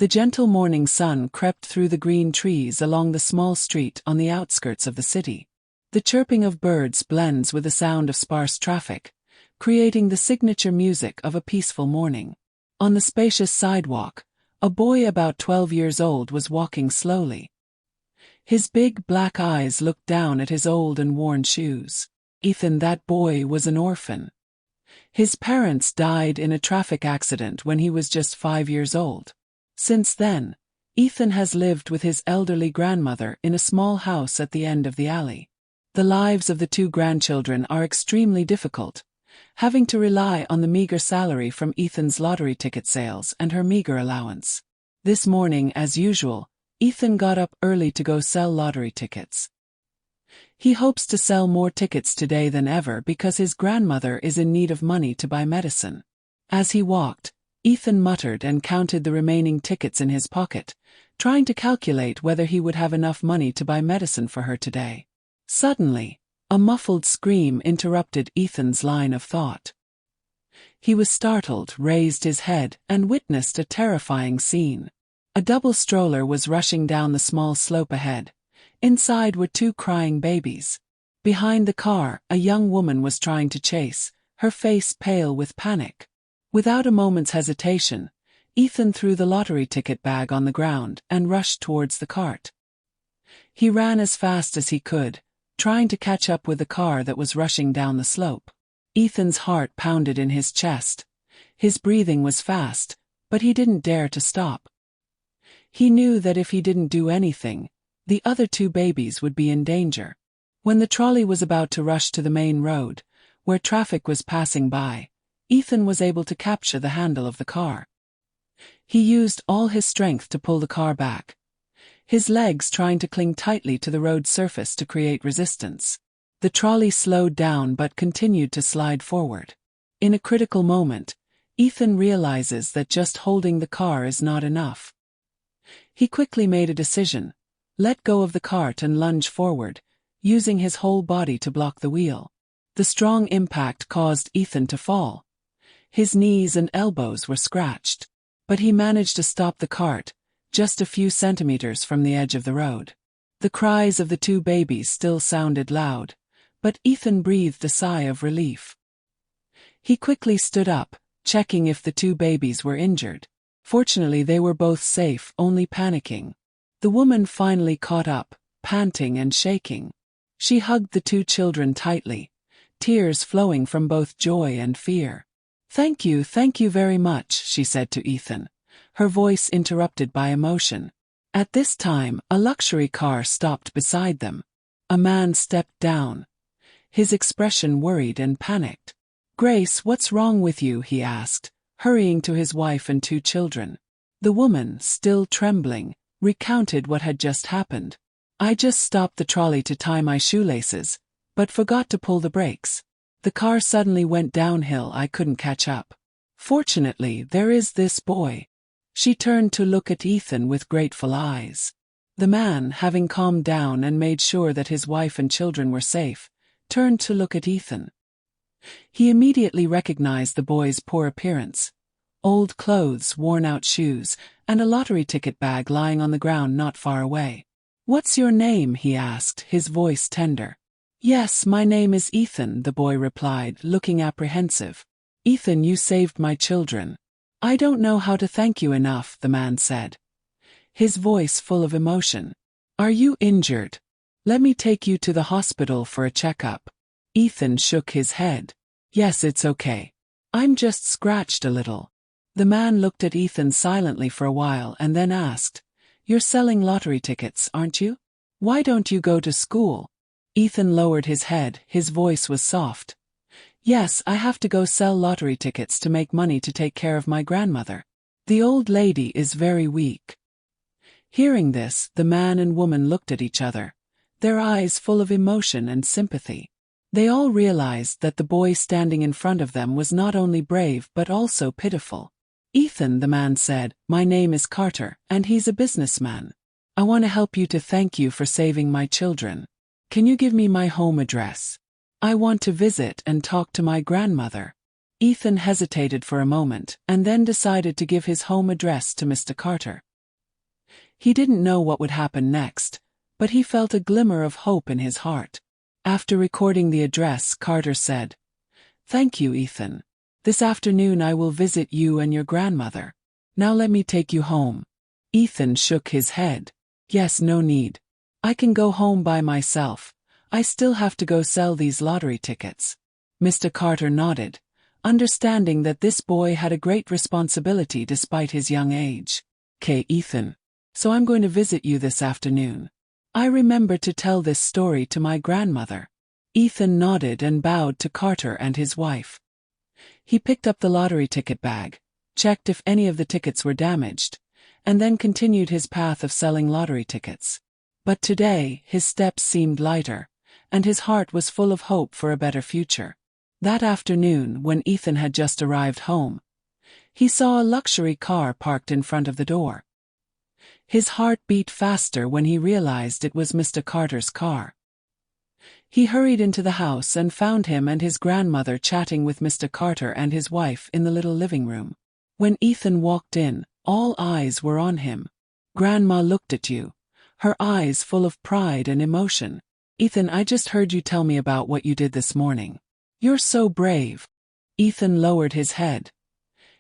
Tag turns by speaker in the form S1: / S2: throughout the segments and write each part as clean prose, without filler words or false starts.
S1: The gentle morning sun crept through the green trees along the small street on the outskirts of the city. The chirping of birds blends with the sound of sparse traffic, creating the signature music of a peaceful morning. On the spacious sidewalk, a boy about 12 years old was walking slowly. His big black eyes looked down at his old and worn shoes. Ethan, that boy, was an orphan. His parents died in a traffic accident when he was just 5 years old. Since then, Ethan has lived with his elderly grandmother in a small house at the end of the alley. The lives of the two grandchildren are extremely difficult, having to rely on the meager salary from Ethan's lottery ticket sales and her meager allowance. This morning, as usual, Ethan got up early to go sell lottery tickets. He hopes to sell more tickets today than ever because his grandmother is in need of money to buy medicine. As he walked, Ethan muttered and counted the remaining tickets in his pocket, trying to calculate whether he would have enough money to buy medicine for her today. Suddenly, a muffled scream interrupted Ethan's line of thought. He was startled, raised his head, and witnessed a terrifying scene. A double stroller was rushing down the small slope ahead. Inside were two crying babies. Behind the car, a young woman was trying to chase, her face pale with panic. Without a moment's hesitation, Ethan threw the lottery ticket bag on the ground and rushed towards the cart. He ran as fast as he could, trying to catch up with the car that was rushing down the slope. Ethan's heart pounded in his chest. His breathing was fast, but he didn't dare to stop. He knew that if he didn't do anything, the other two babies would be in danger. When the trolley was about to rush to the main road, where traffic was passing by, Ethan was able to capture the handle of the car. He used all his strength to pull the car back, his legs trying to cling tightly to the road surface to create resistance. The trolley slowed down but continued to slide forward. In a critical moment, Ethan realizes that just holding the car is not enough. He quickly made a decision, let go of the cart and lunge forward, using his whole body to block the wheel. The strong impact caused Ethan to fall. His knees and elbows were scratched, but he managed to stop the cart, just a few centimeters from the edge of the road. The cries of the two babies still sounded loud, but Ethan breathed a sigh of relief. He quickly stood up, checking if the two babies were injured. Fortunately, they were both safe, only panicking. The woman finally caught up, panting and shaking. She hugged the two children tightly, tears flowing from both joy and fear. Thank you very much," she said to Ethan, her voice interrupted by emotion. At this time, a luxury car stopped beside them. A man stepped down, his expression worried and panicked. "Grace, what's wrong with you?" he asked, hurrying to his wife and two children. The woman, still trembling, recounted what had just happened. "I just stopped the trolley to tie my shoelaces, but forgot to pull the brakes. The car suddenly went downhill. I couldn't catch up. Fortunately, there is this boy." She turned to look at Ethan with grateful eyes. The man, having calmed down and made sure that his wife and children were safe, turned to look at Ethan. He immediately recognized the boy's poor appearance. Old clothes, worn-out shoes, and a lottery ticket bag lying on the ground not far away. "What's your name?" he asked, his voice tender. "Yes, my name is Ethan," the boy replied, looking apprehensive. "Ethan, you saved my children." "I don't know how to thank you enough," the man said, his voice full of emotion. "Are you injured? Let me take you to the hospital for a checkup." Ethan shook his head. "Yes, it's okay. I'm just scratched a little." The man looked at Ethan silently for a while and then asked, "You're selling lottery tickets, aren't you? Why don't you go to school?" Ethan lowered his head, his voice was soft. "Yes, I have to go sell lottery tickets to make money to take care of my grandmother. The old lady is very weak." Hearing this, the man and woman looked at each other, their eyes full of emotion and sympathy. They all realized that the boy standing in front of them was not only brave but also pitiful. "Ethan," the man said, "my name is Carter, and he's a businessman. I want to help you to thank you for saving my children. Can you give me my home address? I want to visit and talk to my grandmother." Ethan hesitated for a moment and then decided to give his home address to Mr. Carter. He didn't know what would happen next, but he felt a glimmer of hope in his heart. After recording the address, Carter said, "Thank you, Ethan. This afternoon I will visit you and your grandmother. Now let me take you home." Ethan shook his head. "Yes, no need. I can go home by myself. I still have to go sell these lottery tickets." Mr. Carter nodded, understanding that this boy had a great responsibility despite his young age. "'Kay, Ethan. So I'm going to visit you this afternoon. I remember to tell this story to my grandmother." Ethan nodded and bowed to Carter and his wife. He picked up the lottery ticket bag, checked if any of the tickets were damaged, and then continued his path of selling lottery tickets. But today, his steps seemed lighter, and his heart was full of hope for a better future. That afternoon, when Ethan had just arrived home, he saw a luxury car parked in front of the door. His heart beat faster when he realized it was Mr. Carter's car. He hurried into the house and found him and his grandmother chatting with Mr. Carter and his wife in the little living room. When Ethan walked in, all eyes were on him. Grandma looked at you, her eyes full of pride and emotion. "Ethan, I just heard you tell me about what you did this morning. You're so brave." Ethan lowered his head,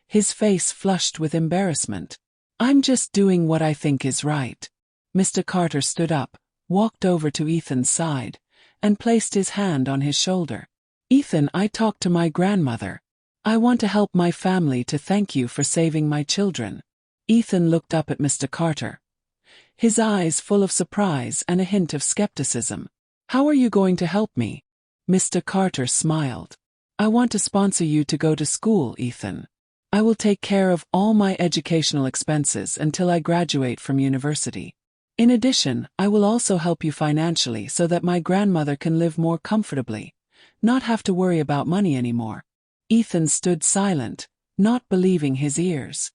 S1: his face flushed with embarrassment. "I'm just doing what I think is right." Mr. Carter stood up, walked over to Ethan's side, and placed his hand on his shoulder. "Ethan, I talked to my grandmother. I want to help my family to thank you for saving my children." Ethan looked up at Mr. Carter, his eyes full of surprise and a hint of skepticism. "How are you going to help me?" Mr. Carter smiled. "I want to sponsor you to go to school, Ethan. I will take care of all my educational expenses until I graduate from university. In addition, I will also help you financially so that my grandmother can live more comfortably, not have to worry about money anymore." Ethan stood silent, not believing his ears.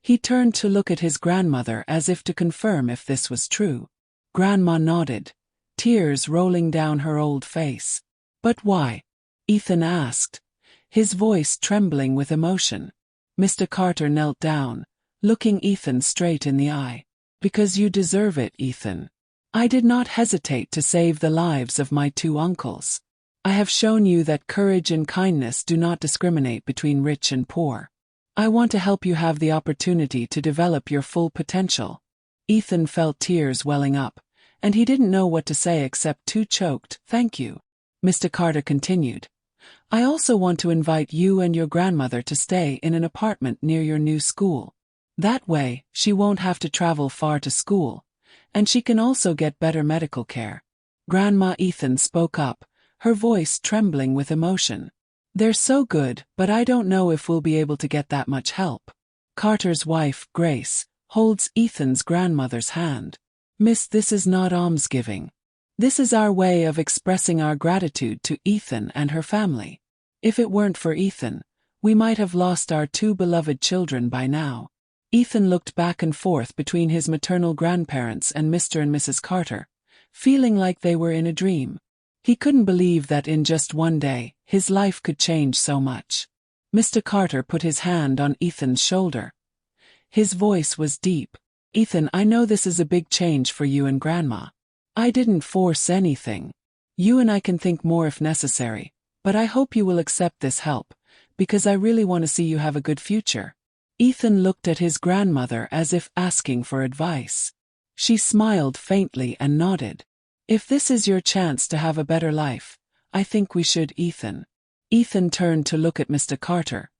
S1: He turned to look at his grandmother as if to confirm if this was true. Grandma nodded, tears rolling down her old face. "But why?" Ethan asked, his voice trembling with emotion. Mr. Carter knelt down, looking Ethan straight in the eye. "Because you deserve it, Ethan. I did not hesitate to save the lives of my two uncles. I have shown you that courage and kindness do not discriminate between rich and poor. I want to help you have the opportunity to develop your full potential." Ethan felt tears welling up, and he didn't know what to say except two choked, "Thank you." Mr. Carter continued, "I also want to invite you and your grandmother to stay in an apartment near your new school. That way, she won't have to travel far to school, and she can also get better medical care." Grandma Ethan spoke up, her voice trembling with emotion. "They're so good, but I don't know if we'll be able to get that much help." Carter's wife, Grace, holds Ethan's grandmother's hand. "Miss, this is not almsgiving. This is our way of expressing our gratitude to Ethan and her family. If it weren't for Ethan, we might have lost our two beloved children by now." Ethan looked back and forth between his maternal grandparents and Mr. and Mrs. Carter, feeling like they were in a dream. He couldn't believe that in just one day, his life could change so much. Mr. Carter put his hand on Ethan's shoulder. His voice was deep. "Ethan, I know this is a big change for you and Grandma. I didn't force anything. You and I can think more if necessary, but I hope you will accept this help, because I really want to see you have a good future." Ethan looked at his grandmother as if asking for advice. She smiled faintly and nodded. "If this is your chance to have a better life, I think we should, Ethan." Ethan turned to look at Mr. Carter,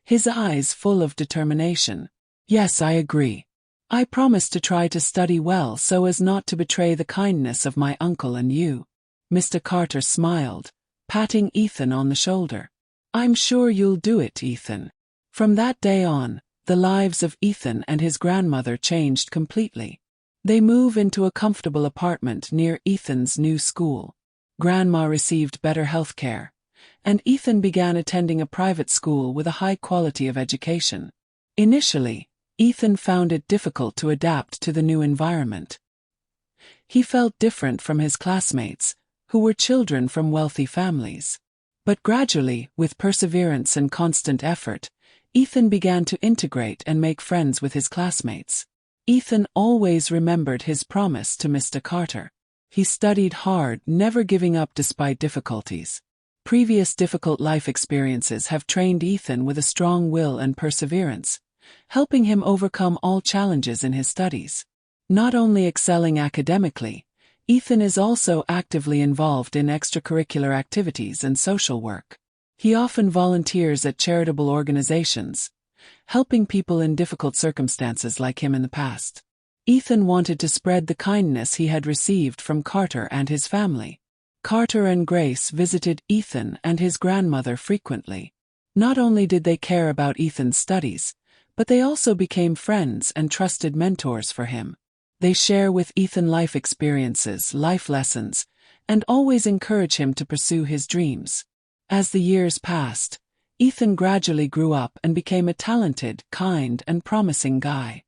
S1: his eyes full of determination. "Yes, I agree. I promise to try to study well so as not to betray the kindness of my uncle and you." Mr. Carter smiled, patting Ethan on the shoulder. "I'm sure you'll do it, Ethan." From that day on, the lives of Ethan and his grandmother changed completely. They moved into a comfortable apartment near Ethan's new school. Grandma received better health care, and Ethan began attending a private school with a high quality of education. Initially, Ethan found it difficult to adapt to the new environment. He felt different from his classmates, who were children from wealthy families. But gradually, with perseverance and constant effort, Ethan began to integrate and make friends with his classmates. Ethan always remembered his promise to Mr. Carter. He studied hard, never giving up despite difficulties. Previous difficult life experiences have trained Ethan with a strong will and perseverance, helping him overcome all challenges in his studies. Not only excelling academically, Ethan is also actively involved in extracurricular activities and social work. He often volunteers at charitable organizations, helping people in difficult circumstances like him in the past. Ethan wanted to spread the kindness he had received from Carter and his family. Carter and Grace visited Ethan and his grandmother frequently. Not only did they care about Ethan's studies, but they also became friends and trusted mentors for him. They share with Ethan life experiences, life lessons, and always encourage him to pursue his dreams. As the years passed, Ethan gradually grew up and became a talented, kind, and promising guy.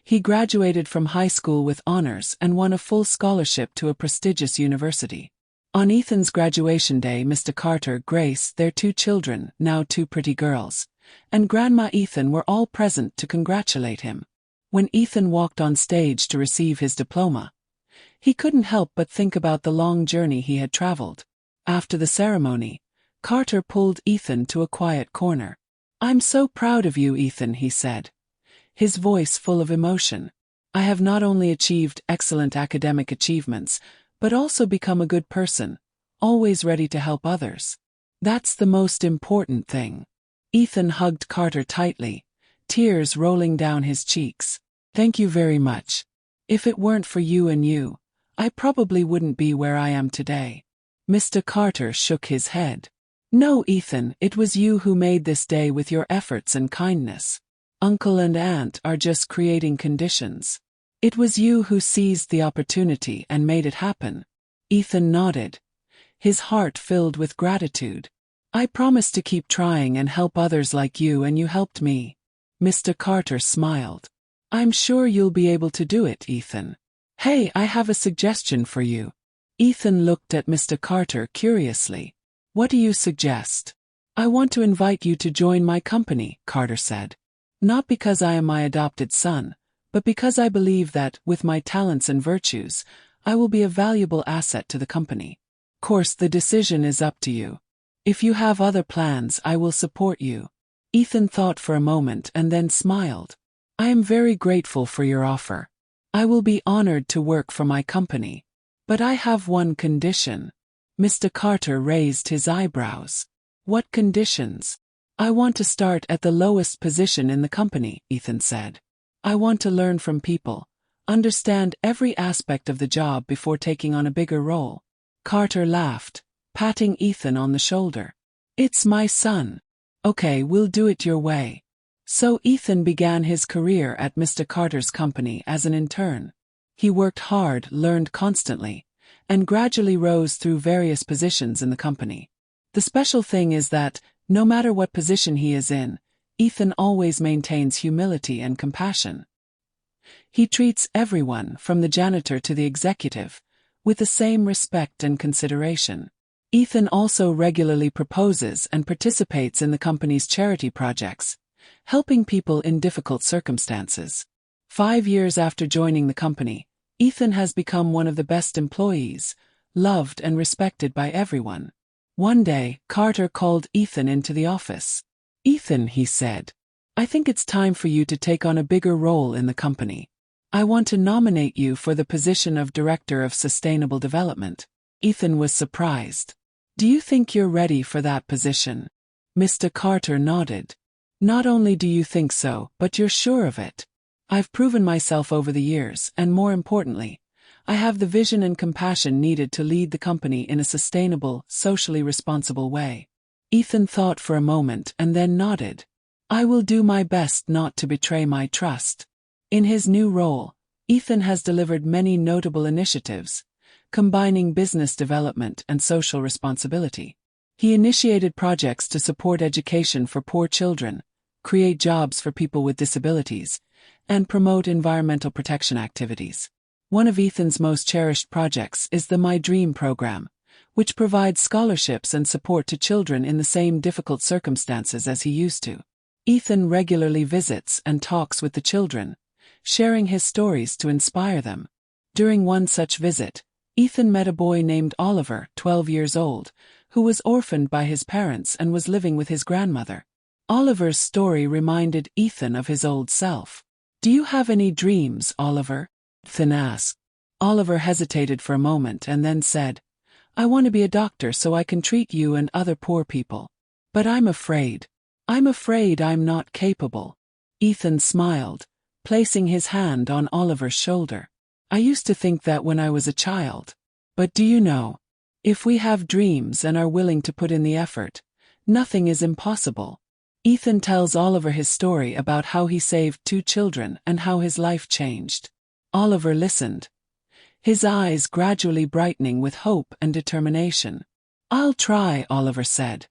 S1: He graduated from high school with honors and won a full scholarship to a prestigious university. On Ethan's graduation day, Mr. Carter, Grace, their 2 children, now 2 pretty girls, and Grandma Ethan were all present to congratulate him. When Ethan walked on stage to receive his diploma, he couldn't help but think about the long journey he had traveled. After the ceremony, Carter pulled Ethan to a quiet corner. "I'm so proud of you, Ethan," he said, his voice full of emotion. "I have not only achieved excellent academic achievements, but also become a good person, always ready to help others. That's the most important thing." Ethan hugged Carter tightly, tears rolling down his cheeks. "Thank you very much. If it weren't for you and you, I probably wouldn't be where I am today." Mr. Carter shook his head. "No, Ethan, it was you who made this day with your efforts and kindness. Uncle and Aunt are just creating conditions. It was you who seized the opportunity and made it happen." Ethan nodded, his heart filled with gratitude. "I promise to keep trying and help others like you, and you helped me." Mr. Carter smiled. "I'm sure you'll be able to do it, Ethan. Hey, I have a suggestion for you." Ethan looked at Mr. Carter curiously. "What do you suggest?" "I want to invite you to join my company," Carter said. "Not because I am my adopted son, but because I believe that, with my talents and virtues, I will be a valuable asset to the company. Of course, the decision is up to you. If you have other plans, I will support you." Ethan thought for a moment and then smiled. "I am very grateful for your offer. I will be honored to work for my company. But I have one condition." Mr. Carter raised his eyebrows. "What conditions?" "I want to start at the lowest position in the company," Ethan said. "I want to learn from people, understand every aspect of the job before taking on a bigger role." Carter laughed, patting Ethan on the shoulder. "It's my son. Okay, we'll do it your way." So Ethan began his career at Mr. Carter's company as an intern. He worked hard, learned constantly, and gradually rose through various positions in the company. The special thing is that, no matter what position he is in, Ethan always maintains humility and compassion. He treats everyone, from the janitor to the executive, with the same respect and consideration. Ethan also regularly proposes and participates in the company's charity projects, helping people in difficult circumstances. 5 years after joining the company, Ethan has become one of the best employees, loved and respected by everyone. One day, Carter called Ethan into the office. "Ethan," he said, "I think it's time for you to take on a bigger role in the company. I want to nominate you for the position of Director of Sustainable Development." Ethan was surprised. "Do you think you're ready for that position?" Mr. Carter nodded. "Not only do you think so, but you're sure of it. I've proven myself over the years, and more importantly, I have the vision and compassion needed to lead the company in a sustainable, socially responsible way." Ethan thought for a moment and then nodded. "I will do my best not to betray my trust." In his new role, Ethan has delivered many notable initiatives, combining business development and social responsibility. He initiated projects to support education for poor children, create jobs for people with disabilities, and promote environmental protection activities. One of Ethan's most cherished projects is the My Dream program, which provides scholarships and support to children in the same difficult circumstances as he used to. Ethan regularly visits and talks with the children, sharing his stories to inspire them. During one such visit, Ethan met a boy named Oliver, 12 years old, who was orphaned by his parents and was living with his grandmother. Oliver's story reminded Ethan of his old self. "Do you have any dreams, Oliver?" Ethan asked. Oliver hesitated for a moment and then said, "I want to be a doctor so I can treat you and other poor people. But I'm afraid. I'm afraid I'm not capable." Ethan smiled, placing his hand on Oliver's shoulder. "I used to think that when I was a child. But do you know? If we have dreams and are willing to put in the effort, nothing is impossible." Ethan tells Oliver his story about how he saved 2 children and how his life changed. Oliver listened, his eyes gradually brightening with hope and determination. "I'll try," Oliver said,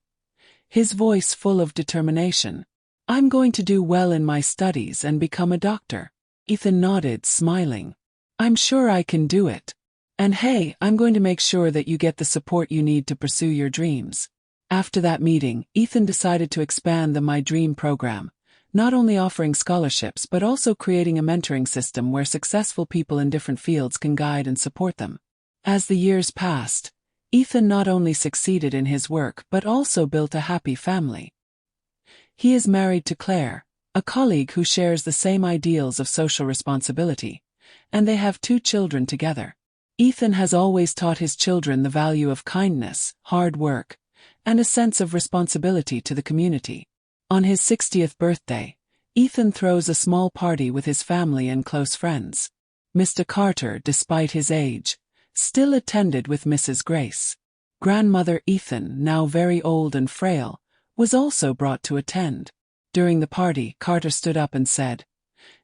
S1: his voice full of determination. "I'm going to do well in my studies and become a doctor." Ethan nodded, smiling. "I'm sure I can do it. And hey, I'm going to make sure that you get the support you need to pursue your dreams." After that meeting, Ethan decided to expand the My Dream program, not only offering scholarships but also creating a mentoring system where successful people in different fields can guide and support them. As the years passed, Ethan not only succeeded in his work but also built a happy family. He is married to Claire, a colleague who shares the same ideals of social responsibility, and they have 2 children together. Ethan has always taught his children the value of kindness, hard work, and a sense of responsibility to the community. On his 60th birthday, Ethan throws a small party with his family and close friends. Mr. Carter, despite his age, still attended with Mrs. Grace. Grandmother Ethan, now very old and frail, was also brought to attend. During the party, Carter stood up and said,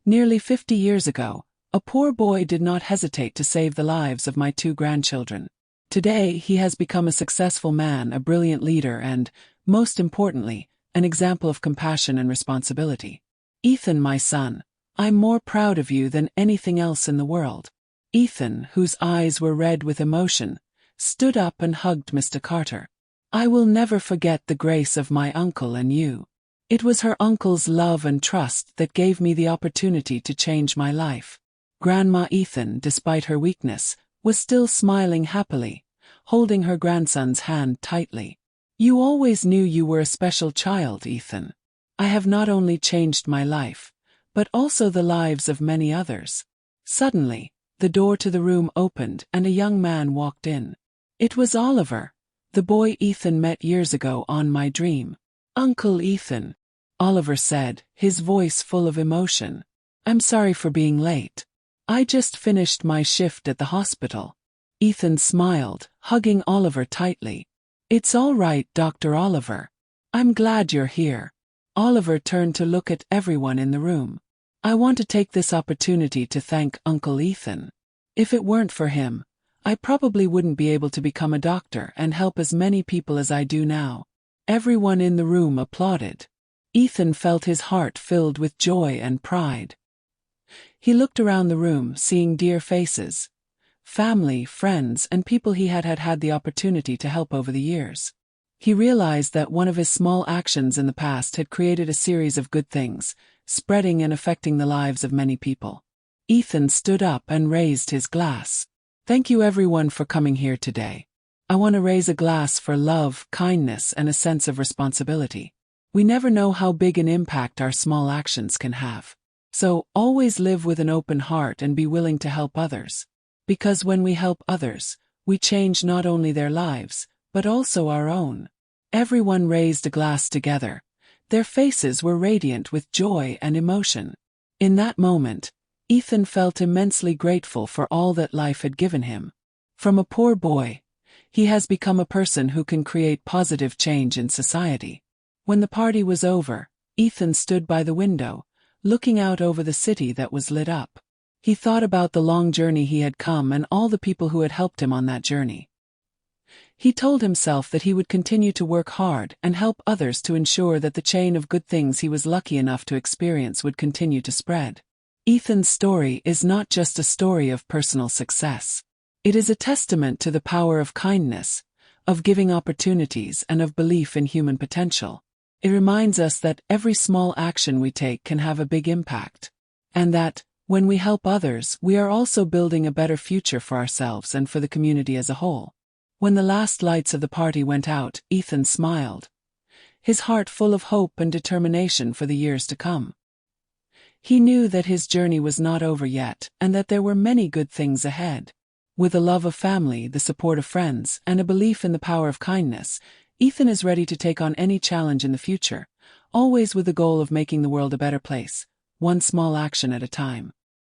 S1: "Nearly 50 years ago, a poor boy did not hesitate to save the lives of my 2 grandchildren. Today he has become a successful man, a brilliant leader and, most importantly, an example of compassion and responsibility. Ethan, my son, I'm more proud of you than anything else in the world." Ethan, whose eyes were red with emotion, stood up and hugged Mr. Carter. "I will never forget the grace of my uncle and you. It was her uncle's love and trust that gave me the opportunity to change my life." Grandma Ethan, despite her weakness, was still smiling happily, holding her grandson's hand tightly. "You always knew you were a special child, Ethan. I have not only changed my life, but also the lives of many others." Suddenly, the door to the room opened and a young man walked in. It was Oliver, the boy Ethan met years ago on My Dream. "Uncle Ethan," Oliver said, his voice full of emotion. "I'm sorry for being late. I just finished my shift at the hospital." Ethan smiled, hugging Oliver tightly. "It's all right, Dr. Oliver. I'm glad you're here." Oliver turned to look at everyone in the room. "I want to take this opportunity to thank Uncle Ethan. If it weren't for him, I probably wouldn't be able to become a doctor and help as many people as I do now." Everyone in the room applauded. Ethan felt his heart filled with joy and pride. He looked around the room, seeing dear faces, family, friends, and people he had the opportunity to help over the years. He realized that one of his small actions in the past had created a series of good things, spreading and affecting the lives of many people. Ethan stood up and raised his glass. "Thank you everyone for coming here today. I want to raise a glass for love, kindness, and a sense of responsibility. We never know how big an impact our small actions can have. So, always live with an open heart and be willing to help others. Because when we help others, we change not only their lives, but also our own." Everyone raised a glass together. Their faces were radiant with joy and emotion. In that moment, Ethan felt immensely grateful for all that life had given him. From a poor boy, he has become a person who can create positive change in society. When the party was over, Ethan stood by the window, looking out over the city that was lit up. He thought about the long journey he had come and all the people who had helped him on that journey. He told himself that he would continue to work hard and help others to ensure that the chain of good things he was lucky enough to experience would continue to spread. Ethan's story is not just a story of personal success. It is a testament to the power of kindness, of giving opportunities, and of belief in human potential. It reminds us that every small action we take can have a big impact, and that, When we help others, we are also building a better future for ourselves and for the community as a whole. When the last lights of the party went out, Ethan smiled, his heart full of hope and determination for the years to come. He knew that his journey was not over yet, and that there were many good things ahead. With a love of family, the support of friends, and a belief in the power of kindness, Ethan is ready to take on any challenge in the future, always with the goal of making the world a better place, one small action at a time.